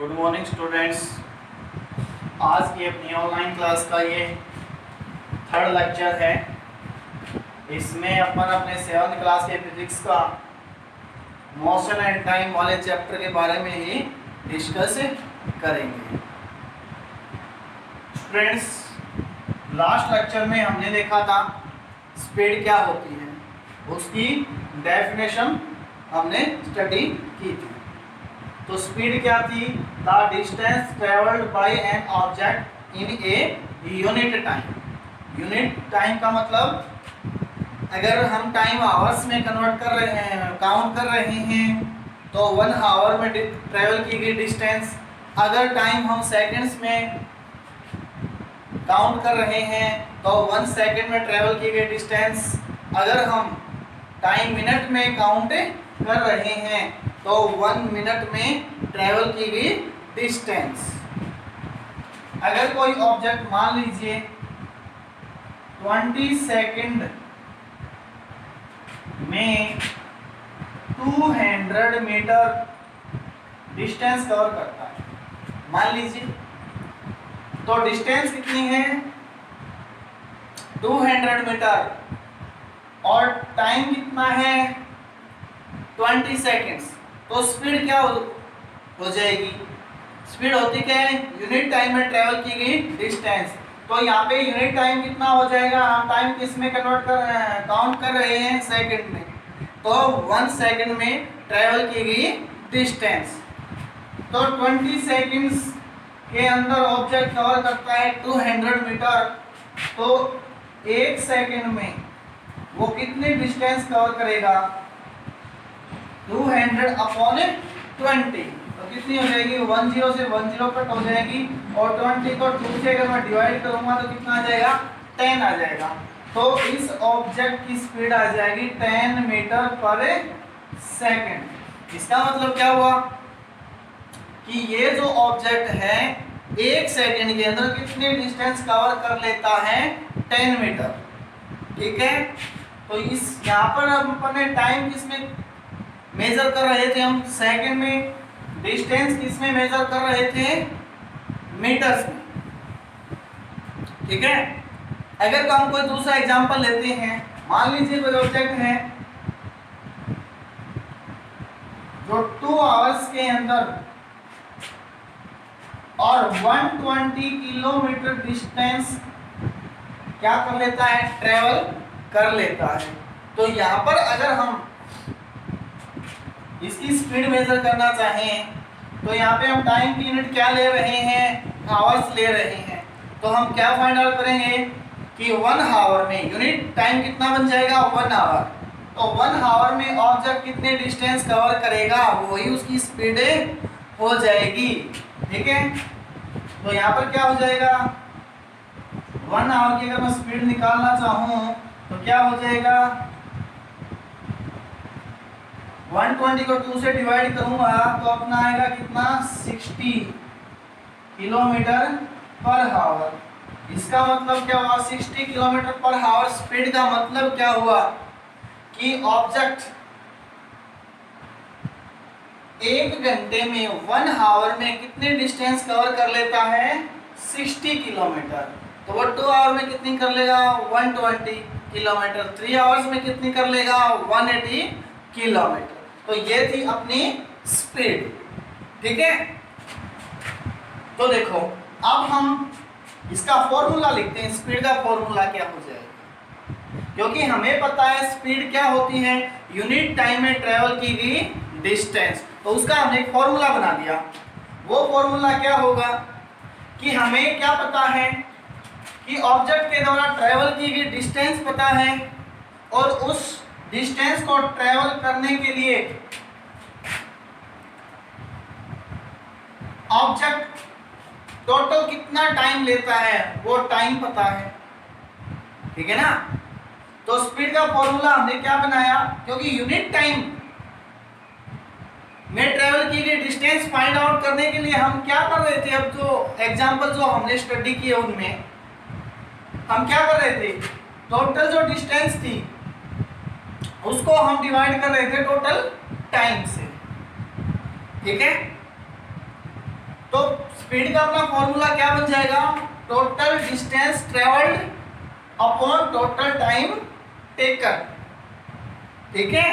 Good morning students. आज की अपनी ऑनलाइन क्लास का ये थर्ड लेक्चर है। इसमें अपन अपने 7th क्लास के फिजिक्स का मोशन एंड टाइम वाले चैप्टर के बारे में ही डिस्कस करेंगे। स्टूडेंट्स, लास्ट लेक्चर में हमने देखा था स्पीड क्या होती है, उसकी डेफिनेशन हमने स्टडी की थी। तो स्पीड क्या थी? The distance travelled bye an object in a unit time. Unit time का मतलब अगर हम टाइम आवर्स में कन्वर्ट कर रहे हैं, काउंट कर रहे हैं, तो 1 आवर में ट्रेवल की गई डिस्टेंस। अगर टाइम हम सेकंड्स में काउंट कर रहे हैं तो 1 सेकंड में ट्रेवल की गई डिस्टेंस। अगर हम टाइम मिनट में काउंट कर रहे हैं तो 1 मिनट में ट्रेवल की गई डिस्टेंस। अगर कोई ऑब्जेक्ट मान लीजिए 20 सेकंड में 200 मीटर डिस्टेंस कवर करता है, मान लीजिए, तो डिस्टेंस कितनी है? 200 मीटर और टाइम कितना है? 20 सेकंड्स। तो स्पीड क्या हो जाएगी? स्पीड होती क्या है? यूनिट टाइम में ट्रेवल की गई डिस्टेंस। तो यहाँ पे यूनिट टाइम कितना हो जाएगा? हम टाइम किस में कन्वर्ट कर रहे हैं, काउंट कर रहे हैं सेकंड में, तो 1 सेकंड में ट्रेवल की गई डिस्टेंस। तो 20 सेकंड्स के अंदर ऑब्जेक्ट कवर करता है 200 मीटर, तो 1 सेकंड में वो कितनी डिस्टेंस कवर करेगा? 200 अपॉन 20, तो कितनी हो जाएगी? 10 से 10 कट हो जाएगी, और 20 को 2 से अगर मैं डिवाइड करूंगा तो कितना आ जाएगा? 10 आ जाएगा। तो इस ऑब्जेक्ट की स्पीड आ जाएगी 10 मीटर पर सेकंड। इसका मतलब क्या हुआ कि ये जो ऑब्जेक्ट है 1 सेकंड के अंदर कितनी डिस्टेंस कवर कर लेता है? 10 मीटर। ठीक है, तो इस यहाँ पर अपन ने टाइम किसमें मेजर कर रहे थे? हम सेकंड में। डिस्टेंस किसमें मेजर कर रहे थे? मीटर्स में। ठीक है, अगर हम कोई दूसरा एग्जांपल लेते हैं, मान लीजिए कोई ऑब्जेक्ट है जो 2 आवर्स के अंदर और 120 किलोमीटर डिस्टेंस क्या कर लेता है? ट्रेवल कर लेता है। तो यहाँ पर अगर हम इसकी स्पीड मेजर करना चाहें तो यहाँ पे हम टाइम की यूनिट क्या ले रहे हैं? आवर्स ले रहे हैं। तो हम क्या फाइंड आउट करेंगे कि 1 आवर में यूनिट टाइम कितना बन जाएगा? 1 आवर। तो 1 आवर में ऑब्जेक्ट कितने डिस्टेंस कवर करेगा, वही उसकी स्पीड हो जाएगी। ठीक है, तो यहाँ पर क्या हो जाएगा? 1 आवर की अगर मैं स्पीड निकालना चाहूँ तो क्या हो जाएगा? 120 को 2 से डिवाइड करूंगा तो अपना आएगा कितना? 60 किलोमीटर पर आवर। इसका मतलब क्या हुआ? 60 किलोमीटर पर आवर स्पीड का मतलब क्या हुआ कि ऑब्जेक्ट 1 घंटे में 1 आवर में कितने डिस्टेंस कवर कर लेता है? 60 किलोमीटर। तो वो 2 आवर में कितनी कर लेगा? 120 किलोमीटर। 3 आवर्स में कितनी कर लेगा? 180 किलोमीटर। तो ये थी अपनी स्पीड। ठीक है, तो देखो अब हम इसका फॉर्मूला लिखते हैं। स्पीड का फॉर्मूला क्या हो जाएगा? क्योंकि हमें पता है स्पीड क्या होती है? यूनिट टाइम में ट्रेवल की गई डिस्टेंस। तो उसका हमने एक फॉर्मूला बना दिया। वो फॉर्मूला क्या होगा कि हमें क्या पता है कि ऑब्जेक्ट के द्वारा ट्रेवल की गई डिस्टेंस पता है, और उस डिस्टेंस को ट्रेवल करने के लिए ऑब्जेक्ट टोटल कितना टाइम लेता है वो टाइम पता है। ठीक है ना? तो स्पीड का फॉर्मूला हमने क्या बनाया? क्योंकि यूनिट टाइम में ट्रेवल की गई डिस्टेंस फाइंड आउट करने के लिए हम क्या कर रहे थे? अब जो एग्जांपल जो हमने स्टडी किए उनमें हम क्या कर रहे थे? टोटल जो डिस्टेंस थी उसको हम डिवाइड कर रहे थे टोटल टाइम से। ठीक है, तो स्पीड का अपना फॉर्मूला क्या बन जाएगा, total distance travelled upon total time taken. ठीक है,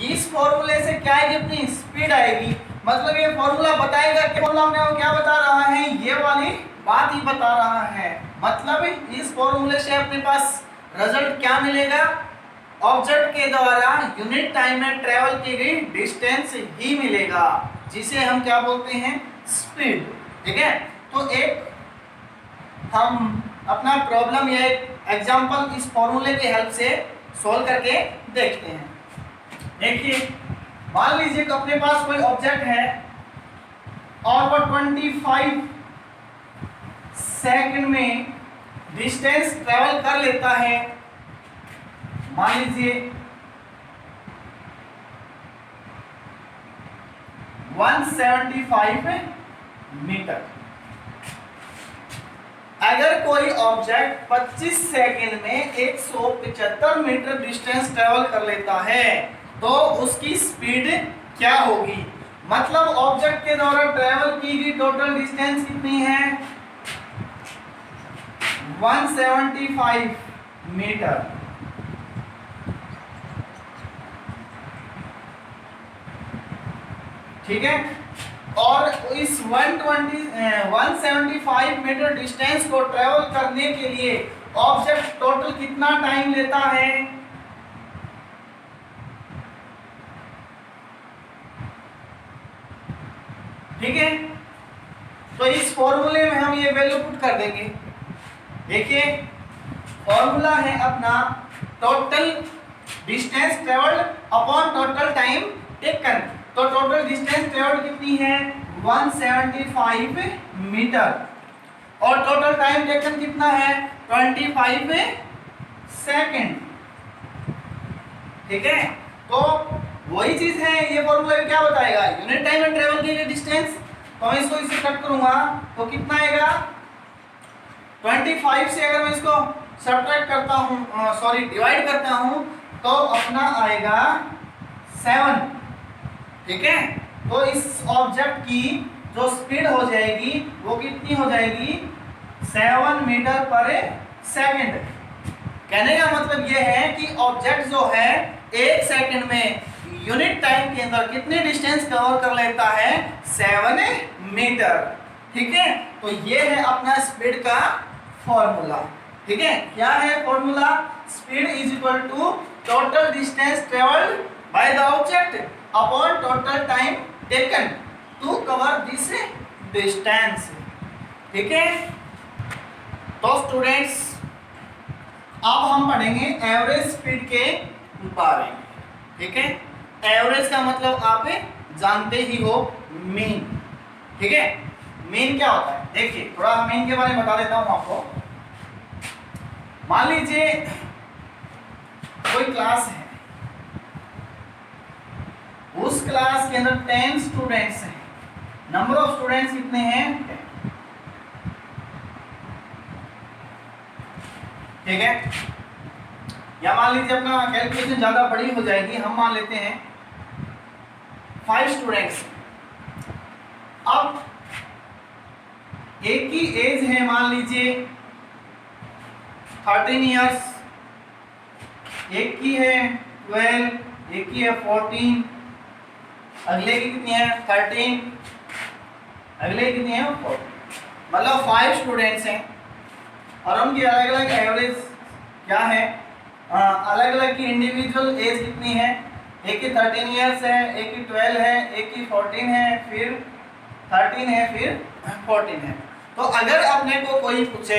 इस फॉर्मूले से क्या आएगी, अपनी स्पीड आएगी। मतलब ये फॉर्मूला बताएगा कि फॉर्मूला हमने क्या बता रहा है, ये वाली बात ही बता रहा है। मतलब इस फॉर्मूले से अपने पास रिजल्ट क्या मिलेगा, ऑब्जेक्ट के द्वारा यूनिट टाइम में ट्रेवल की गई डिस्टेंस ही मिलेगा, जिसे हम क्या बोलते हैं, स्पीड। ठीक है, तो एक हम अपना प्रॉब्लम या एक एग्जांपल इस फॉर्मूले की हेल्प से सॉल्व करके देखते हैं। देखिए, मान लीजिए कि अपने पास कोई ऑब्जेक्ट है और वो 25 सेकंड में डिस्टेंस ट्रेवल कर लेता है। मान लीजिए 175 मीटर। अगर कोई ऑब्जेक्ट 25 सेकंड में 175 मीटर डिस्टेंस ट्रेवल कर लेता है तो उसकी स्पीड क्या होगी। मतलब ऑब्जेक्ट के द्वारा ट्रेवल की गई टोटल डिस्टेंस कितनी है, 175 मीटर। ठीक है, और इस 175 मीटर डिस्टेंस को ट्रेवल करने के लिए ऑब्जेक्ट टोटल कितना टाइम लेता है। ठीक है, तो इस फॉर्मूले में हम ये वैल्यू पुट कर देंगे। देखिए, फॉर्मूला है अपना total distance travelled upon total time taken. तो टोटल डिस्टेंस ट्रेवल्ड कितनी है, 175 मीटर, और टोटल टाइम टेकन कितना है, 25 सेकंड। ठीक है, तो वही चीज है, ये फॉर्मूला क्या बताएगा, यूनिट टाइम में ट्रेवल की डिस्टेंस। तो मैं इसको इससे कट करूंगा तो कितना आएगा, 25 से अगर मैं इसको सब्ट्रैक्ट करता हूं, सॉरी डिवाइड करता हूं, तो अपना आएगा 7। ठीक है, तो इस ऑब्जेक्ट की जो स्पीड हो जाएगी वो कितनी हो जाएगी, 7 मीटर पर सेकंड। कहने का मतलब यह है कि ऑब्जेक्ट जो है 1 सेकंड में यूनिट टाइम के अंदर कितनी डिस्टेंस कवर कर लेता है, 7 मीटर। ठीक है, तो ये है अपना स्पीड का फॉर्मूला। ठीक है, क्या है formula, speed is equal to total distance travelled by the object upon total time taken to cover this distance. ठीक है, तो स्टूडेंट्स अब हम पढ़ेंगे एवरेज स्पीड के बारे में। ठीक है, एवरेज का मतलब आप जानते ही हो, मीन। ठीक है, मीन क्या होता है, देखिए थोड़ा मीन के बारे में बता देता हूं आपको। मान लीजिए कोई क्लास है, उस क्लास के अंदर 10 स्टूडेंट्स हैं। नंबर ऑफ स्टूडेंट्स कितने हैं, 10। ठीक है, या मान लीजिए अपना कैलकुलेशन ज्यादा बड़ी हो जाएगी, हम मान लेते हैं 5 स्टूडेंट्स। अब एक ही एज है, मान लीजिए 13 इयर्स, एक की है 12, एक की है 14, अगले की कितनी है 13, अगले कितनी है 14। मतलब 5 स्टूडेंट्स हैं और उनकी अलग अलग एवरेज क्या है, अलग अलग की इंडिविजुअल एज कितनी है, एक की 13 इयर्स है, एक की 12 है, एक की 14 है, फिर 13 है, फिर 14 है। तो अगर अपने को कोई पूछे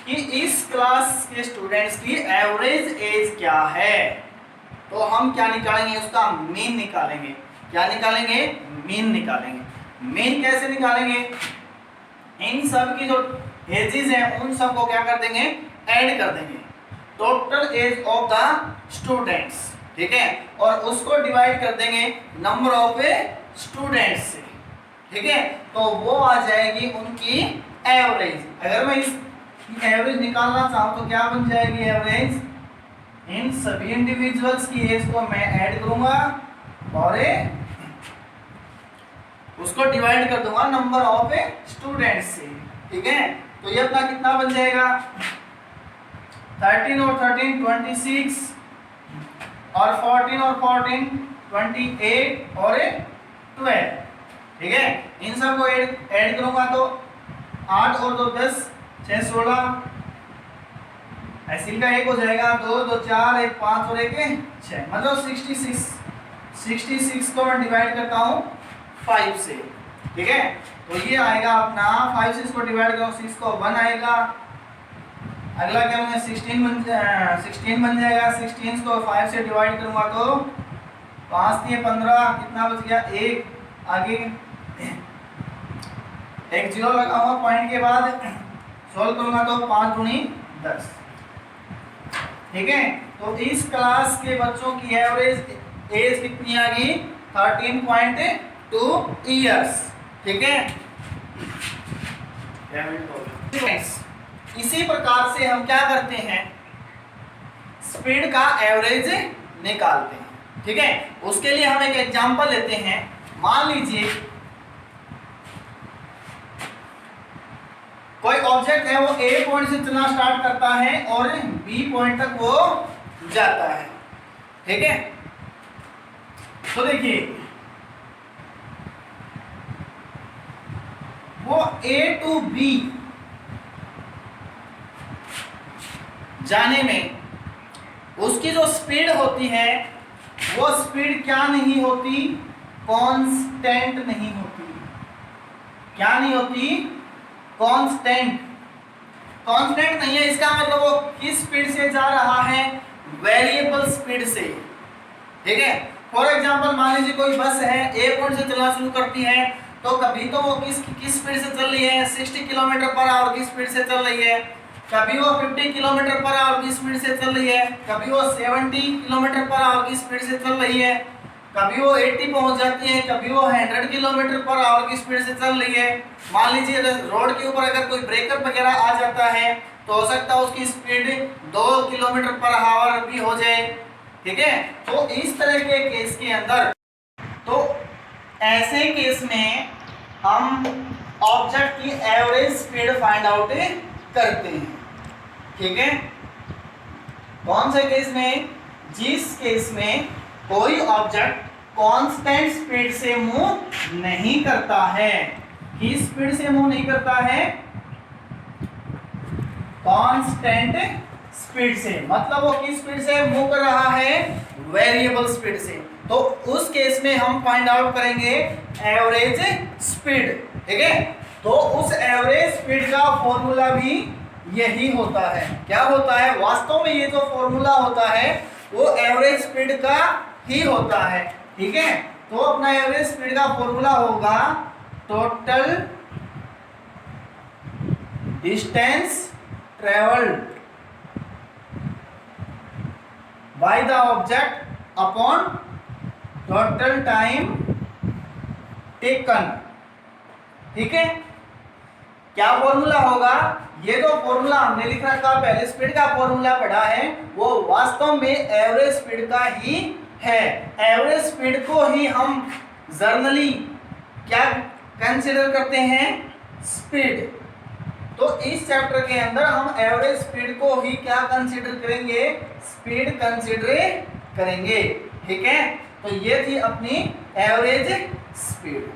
कि इस क्लास के स्टूडेंट्स की एवरेज एज क्या है, तो हम क्या निकालेंगे, उसका मीन निकालेंगे। क्या निकालेंगे, मीन निकालेंगे। मीन कैसे निकालेंगे, इन सब की जो एजेस हैं उन सब को क्या कर देंगे, ऐड कर देंगे, total age of the students. ठीक है, और उसको डिवाइड कर देंगे नंबर ऑफ स्टूडेंट्स से। ठीक है, तो वो आ जाएगी उनकी एवरेज। अगर मैं इस एवरेज निकालना चाहूँ तो क्या बन जाएगी एवरेज, इन सभी इंडिविजुअल्स की एज को मैं ऐड करूंगा और उसको डिवाइड कर दूंगा नंबर ऑफ स्टूडेंट्स से, ठीक है। तो ये अपना कितना बन जाएगा, 13 और 13 26 और 14 और 14 28 और 12, ठीक है। इन सब को ऐड करूंगा तो 8 और 2 10 6 16, ऐसे का एक हो जाएगा, 2 2 4 1 5 और 1 6, मतलब 66 को मैं डिवाइड करता हूँ 5 से, ठीक है। तो ये आएगा अपना 5 से इसको डिवाइड करो 6 को 1 आएगा, अगला क्या बनेगा 16 बन जाएगा। 16 को 5 से डिवाइड करूंगा तो 5 3 15, कितना बच गया 1, आगे एक जीरो लगाऊंगा पॉइंट के बाद, सॉल्व करूंगा तो 5 दूनी 10, ठीक है। तो इस क्लास के बच्चों की एवरेज एज कितनी आ गई, 13.2 ईयर्स, ठीक है। इसी प्रकार से हम क्या करते हैं, स्पीड का एवरेज निकालते हैं, ठीक है। उसके लिए हम एक एग्जांपल लेते हैं। मान लीजिए कोई ऑब्जेक्ट है, वो ए पॉइंट से चलना स्टार्ट करता है और बी पॉइंट तक वो जाता है, ठीक है। तो देखिए वो ए टू बी जाने में उसकी जो स्पीड होती है वो स्पीड क्या नहीं होती, कांस्टेंट नहीं होती। क्या नहीं होती, कांस्टेंट। कांस्टेंट नहीं है, इसका मतलब वो किस स्पीड से जा रहा है, वेरिएबल स्पीड से, ठीक है। फॉर एग्जांपल मान लीजिए कोई बस है, ए पॉइंट से चलना शुरू करती है, तो कभी तो वो किस स्पीड से चल रही है, 60 किलोमीटर पर आवर की स्पीड से चल रही है, कभी वो 50 किलोमीटर पर आवर की स्पीड से चल रही है, कभी वो 70 किलोमीटर पर आवर की स्पीड से चल रही है, कभी वो 80 पहुंच जाती है, कभी वो 100 किलोमीटर पर आवर की स्पीड से चल रही है। मान लीजिए रोड के ऊपर अगर कोई ब्रेकर वगैरह आ जाता है तो हो सकता है उसकी स्पीड 2 किलोमीटर पर आवर भी हो जाए, ठीक है। तो इस तरह के केस के अंदर, तो ऐसे केस में हम ऑब्जेक्ट की एवरेज स्पीड फाइंड आउट करते हैं, ठीक है। कौन से केस में, जिस केस में कोई ऑब्जेक्ट कांस्टेंट स्पीड से मूव नहीं करता है। किस स्पीड से मूव नहीं करता है, कांस्टेंट स्पीड से, मतलब वो किस स्पीड से मूव कर रहा है, वेरिएबल स्पीड से। तो उस केस में हम फाइंड आउट करेंगे एवरेज स्पीड, ठीक है। तो उस एवरेज स्पीड का फॉर्मूला भी यही होता है। क्या होता है, वास्तव में ये जो फॉर्मूला होता है वो एवरेज स्पीड का ही होता है, ठीक है। तो अपना एवरेज स्पीड का फॉर्मूला होगा total distance travelled by the object upon total time taken, ठीक है। क्या फॉर्मूला होगा, ये जो फॉर्मूला हमने लिख रखा पहले स्पीड का फॉर्मूला पढ़ा है वो वास्तव में एवरेज स्पीड का ही है। एवरेज स्पीड को ही हम जर्नली क्या कंसीडर करते हैं, स्पीड। तो इस चैप्टर के अंदर हम एवरेज स्पीड को ही क्या कंसीडर करेंगे, स्पीड कंसीडर करेंगे, ठीक है। तो ये थी अपनी एवरेज स्पीड।